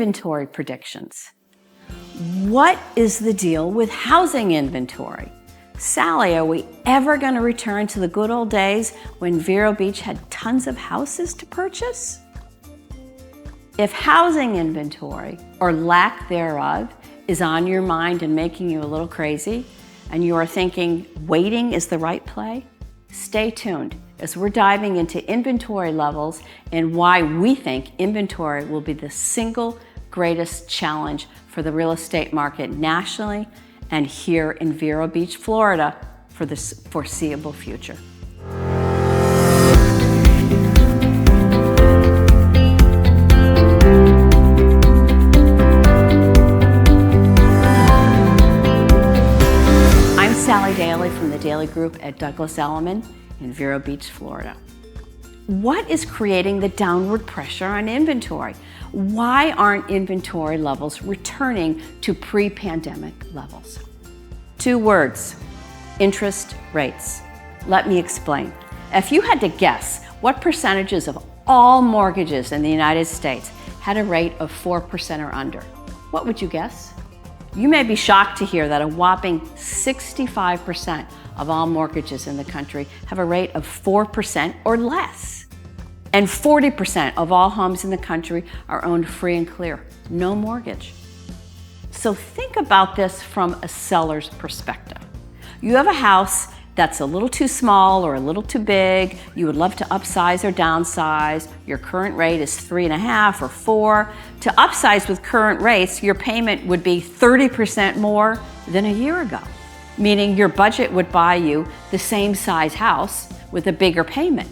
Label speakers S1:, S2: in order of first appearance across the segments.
S1: inventory predictions. What is the deal with housing inventory? Sally, are we ever going to return to the good old days when Vero Beach had tons of houses to purchase? If housing inventory, or lack thereof, is on your mind and making you a little crazy, and you are thinking waiting is the right play, stay tuned as we're diving into inventory levels and why we think inventory will be the single greatest challenge for the real estate market nationally and here in Vero Beach, Florida for the foreseeable future. I'm Sally Daley from the Daley Group at Elliman in Vero Beach, Florida. What is creating the downward pressure on inventory? Why aren't inventory levels returning to pre-pandemic levels? 2 words: interest rates. Let me explain. If you had to guess what percentages of all mortgages in the United States had a rate of 4% or under, what would you guess? You may be shocked to hear that a whopping 65% of all mortgages in the country have a rate of 4% or less. And 40% of all homes in the country are owned free and clear, no mortgage. So think about this from a seller's perspective. You have a house that's a little too small or a little too big. You would love to upsize or downsize. Your current rate is 3.5 or 4. To upsize with current rates, your payment would be 30% more than a year ago, meaning your budget would buy you the same size house with a bigger payment.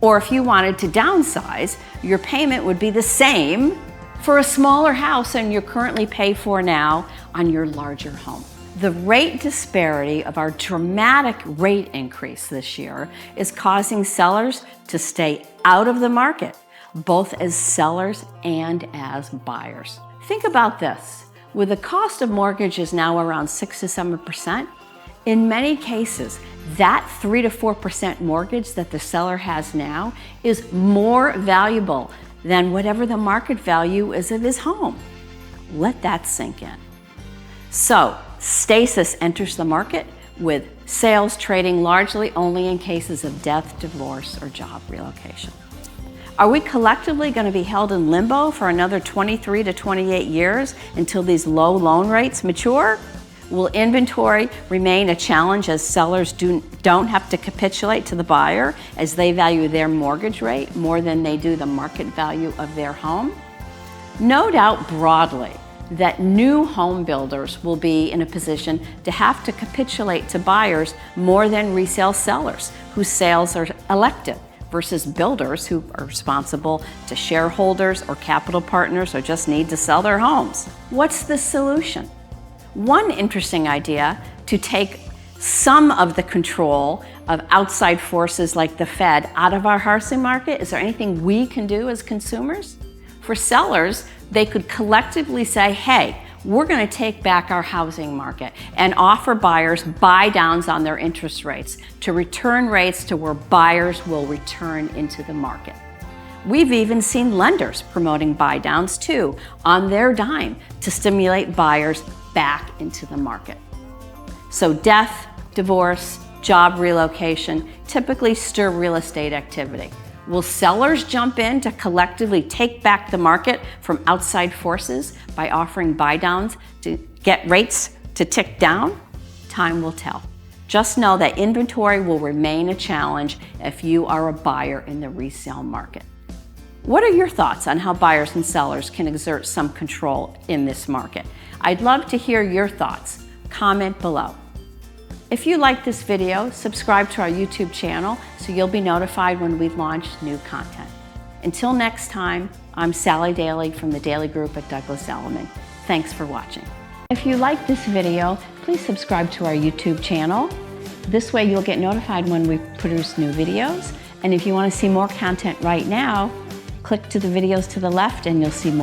S1: Or if you wanted to downsize, your payment would be the same for a smaller house than you currently pay for now on your larger home. The rate disparity of our dramatic rate increase this year is causing sellers to stay out of the market, both as sellers and as buyers. Think about this. With the cost of mortgages now around 6 to 7%, in many cases, that 3 to 4% mortgage that the seller has now is more valuable than whatever the market value is of his home. Let that sink in. So, stasis enters the market with sales trading largely only in cases of death, divorce, or job relocation. Are we collectively going to be held in limbo for another 23 to 28 years until these low loan rates mature? Will inventory remain a challenge as sellers don't have to capitulate to the buyer as they value their mortgage rate more than they do the market value of their home? No doubt broadly that new home builders will be in a position to have to capitulate to buyers more than resale sellers whose sales are elective versus builders who are responsible to shareholders or capital partners or just need to sell their homes. What's the solution? One interesting idea to take some of the control of outside forces like the Fed out of our housing market. Is there anything we can do as consumers? For sellers, they could collectively say, hey, we're going to take back our housing market and offer buyers buy downs on their interest rates to return rates to where buyers will return into the market. We've even seen lenders promoting buy downs too on their dime to stimulate buyers back into the market. So death, divorce, job relocation typically stir real estate activity. Will sellers jump in to collectively take back the market from outside forces by offering buy downs to get rates to tick down? Time will tell. Just know that inventory will remain a challenge if you are a buyer in the resale market. What are your thoughts on how buyers and sellers can exert some control in this market? I'd love to hear your thoughts. Comment below. If you like this video, subscribe to our YouTube channel so you'll be notified when we launch new content. Until next time, I'm Sally Daley from the Daley Group at Elliman. Thanks for watching. If you like this video, please subscribe to our YouTube channel. This way you'll get notified when we produce new videos. And if you want to see more content right now, click to the videos to the left and you'll see more.